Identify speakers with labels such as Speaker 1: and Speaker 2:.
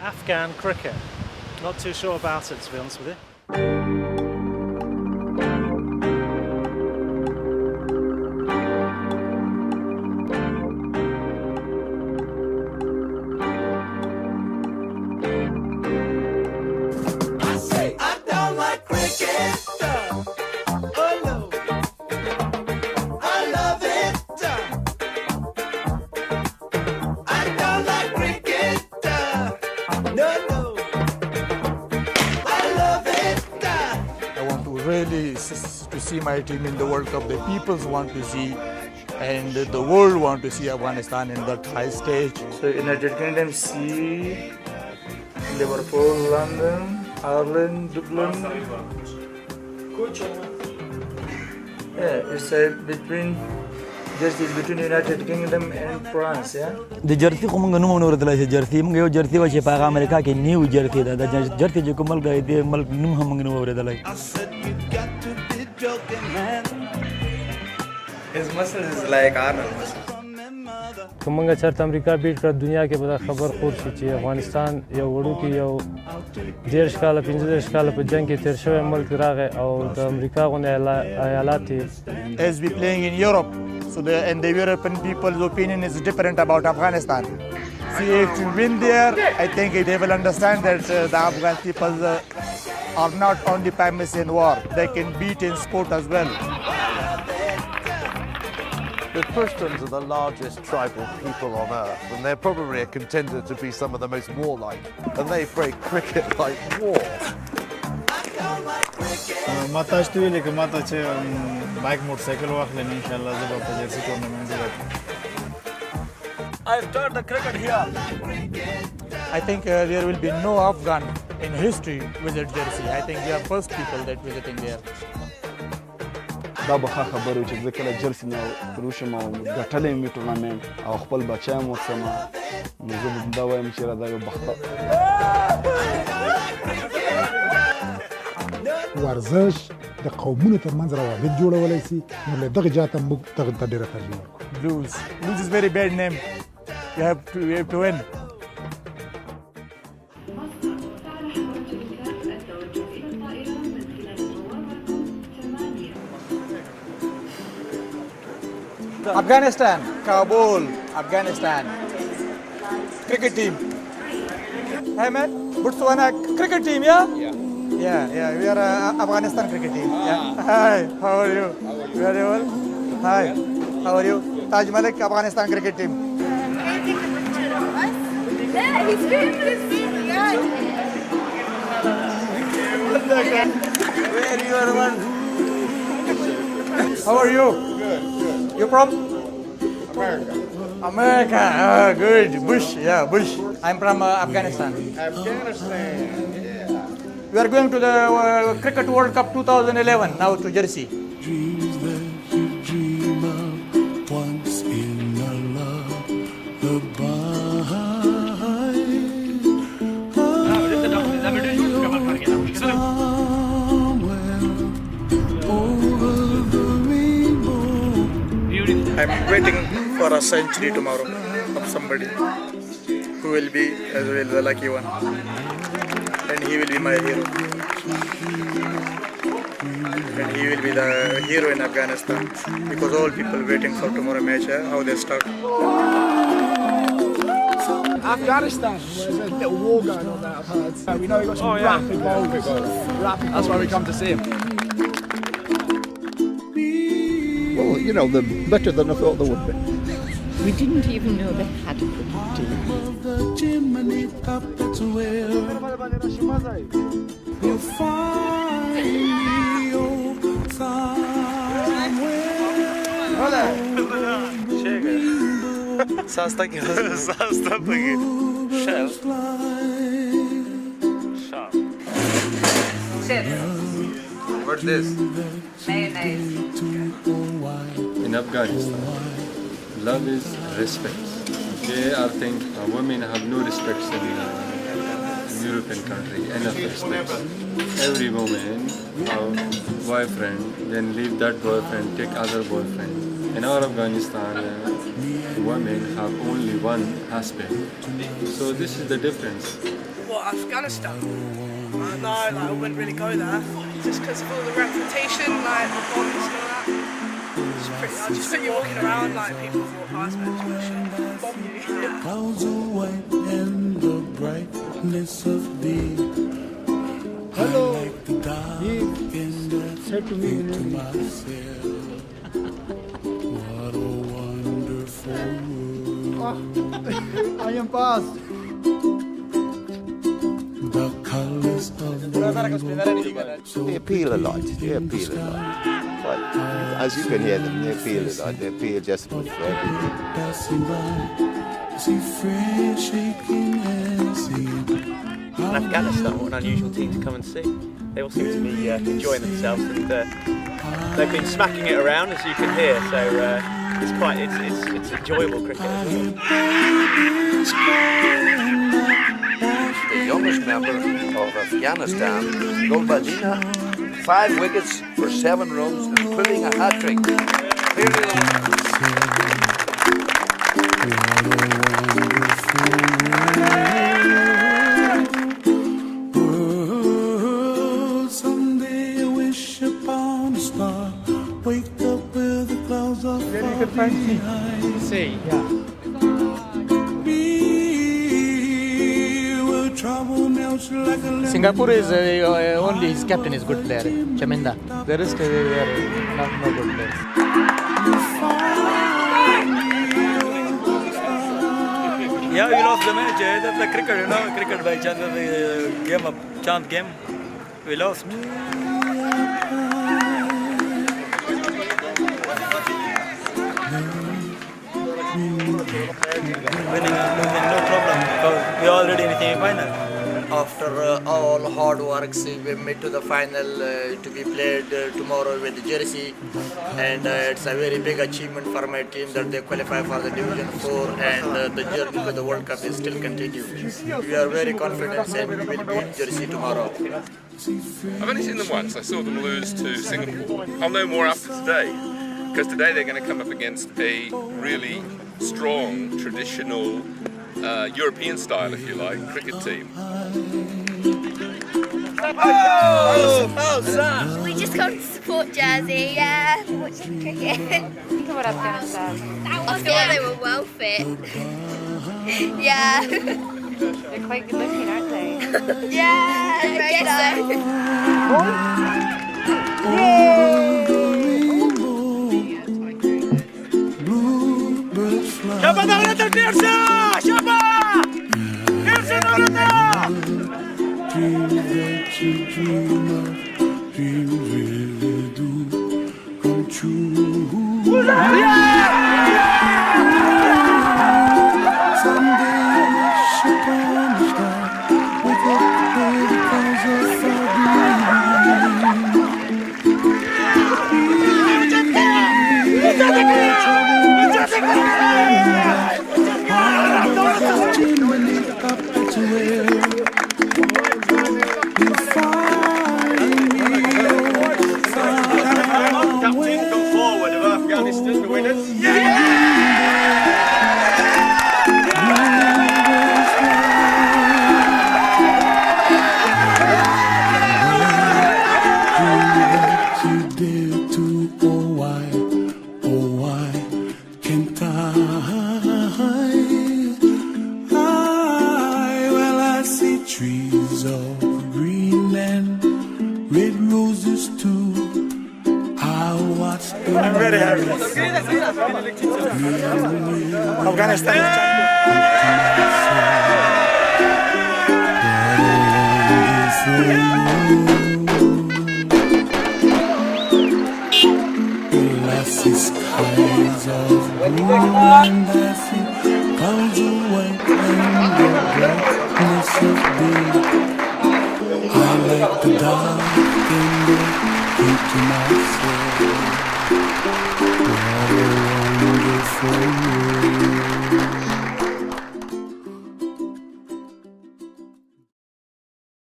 Speaker 1: Afghan cricket. Not too sure about it, to be honest with you.
Speaker 2: Really to see my team in the World Cup. The peoples want to see and the world want to see Afghanistan in that high stage. So United Kingdom see Liverpool, London, Ireland, Dublin. Yeah, it's between United Kingdom and France, yeah.
Speaker 3: The jersey ko mga numo nurad la jersey mga jersey wa chepa America ke new jersey da jersey jo komal ga ide mal num ham mga numo urad la.
Speaker 4: His muscle is like Arnold muscle.
Speaker 5: کومنګ چرته امریکا بیټ کړ دنیا کې به خبر خور شي چې افغانستان یو وړو کې یو 10 کال 15 کال په جنگ کې تیر شوی ملک راغی او د امریکا غونډه ایالات
Speaker 2: as we playing in Europe, so the European people's opinion is different about Afghanistan. See, if we win there, I think they will understand that the Afghan people are not only famous in war; they can beat in sport as well.
Speaker 6: The Pashtuns are the largest tribal people on earth, and they're probably a contender to be some of the most warlike, and they play cricket like war.
Speaker 7: ماته شتویلې که ماته چې بایک موټرسایکل واخلم انشاءالله زه به په جرسي ټورنمنټ کې
Speaker 3: I start the cricket here.
Speaker 2: I think there will be no Afghan in history visit Jersey. I think we are first people that visiting there.
Speaker 8: دا به ښه خبره وي چې زه کله جرسي نه روشم او ګټلی مې ټورنمنټ او خپل بچیان وڅښم نو زه به دا وایم چې دا یو بخته
Speaker 9: ورزش د قومونو ترمنځ روابط جوړولی سي نو له دغه جهته موږ دغه ته ډېره ترجیح ورکوو.
Speaker 2: Blues is very bad name. You have to win. Afghanistan, Kabul, Afghanistan. Cricket team. Hey man, Botswana cricket team, yeah? Yeah. We are Afghanistan cricket team. Yeah. Hi, how are you? Very well. Hi, how are you? Taj Malik, Afghanistan cricket team.
Speaker 10: Yeah, he's famous. Yeah.
Speaker 2: Where you are one? How are you?
Speaker 7: Good.
Speaker 2: You from?
Speaker 7: America.
Speaker 2: Oh, good. Bush. I'm from Afghanistan.
Speaker 7: Afghanistan, yeah.
Speaker 2: We are going to the Cricket World Cup 2011 now to Jersey. I'm waiting for a century tomorrow of somebody who will be as well the lucky one, and he will be my hero, and he will be the hero in Afghanistan because all people waiting for tomorrow match, how they start.
Speaker 7: Afghanistan, there's a little war going on there, I've heard. We know we've got some rapid bowlers. That's why we come to see him.
Speaker 6: Well, you know, they're better than I thought they would be.
Speaker 10: We didn't even know they had a cricket team.
Speaker 4: Sasta pagi. Shell.
Speaker 10: Chips.
Speaker 4: What's this?
Speaker 10: Mayonnaise.
Speaker 11: In Afghanistan, love is respect. Okay, I think women have no respect in European country, enough respect. Every woman have boyfriend, then leave that boyfriend, take other boyfriend. In our Afghanistan, women have only one husband. So this is the difference.
Speaker 12: What, Afghanistan? No, like, I wouldn't really go there. Just because of all the reputation, like the bombs and all that. I just think you're walking around, like people walk past me and bomb you.
Speaker 13: Clouds are white and the brightness of day.
Speaker 9: Hello.
Speaker 13: I like to dive and
Speaker 9: said to me
Speaker 13: think to myself, what a wonderful world.
Speaker 9: I am past.
Speaker 13: The colors of the rainbow.
Speaker 14: They appeal a lot. But as you can hear them, they appeal a lot. They appeal just about for everything.
Speaker 13: Passing by, see friends shaking hands, singing.
Speaker 15: Afghanistan, what an unusual team to come and see. They all seem to be enjoying themselves, and they've been smacking it around, as you can hear. So it's enjoyable cricket as well.
Speaker 16: The youngest member of Afghanistan, Gulbadina, 5 wickets for 7 runs, including a hat-trick. Clearly the
Speaker 13: winner. Someday I wish upon a star, wake up where the clouds are far behind.
Speaker 2: See, yeah. Singapore is only his captain is good player, Chaminda. The rest they are not good players.
Speaker 3: Yeah, we lost the match. That's the cricket, you know, cricket by chance of the game of chance game. We lost. Winning and losing, no problem, because we are already in the semi-final.
Speaker 17: After all hard works, we made to the final to be played tomorrow with Jersey, and it's a very big achievement for my team that they qualify for the Division 4, and the journey to the World Cup is still continuing. We are very confident and we will beat Jersey tomorrow.
Speaker 18: I've only seen them once. I saw them lose to Singapore. I'll know more after today, because today they're going to come up against a really strong, traditional, European style, if you like, cricket team.
Speaker 19: We just come to support Jersey, yeah, watching cricket. Think about Afghanistan. I thought they were well fit. Yeah. They're quite good looking, aren't they? Yeah, I guess so.
Speaker 13: Siapa tak kena Tirsa? Siapa? Tirsa tak kena. Dreams that you dream of, dreams really do come true. Someday I wish upon a star, wake up where the clouds are far behind.
Speaker 18: Captain, come forward of Afghanistan, the winners.
Speaker 13: Trees of green and red roses too. I watched them.
Speaker 2: I'm very happy. Afghanistan
Speaker 13: glassy skies of blue and icy, clouds of white and the brightness of day. I like the dark and the heat to myself.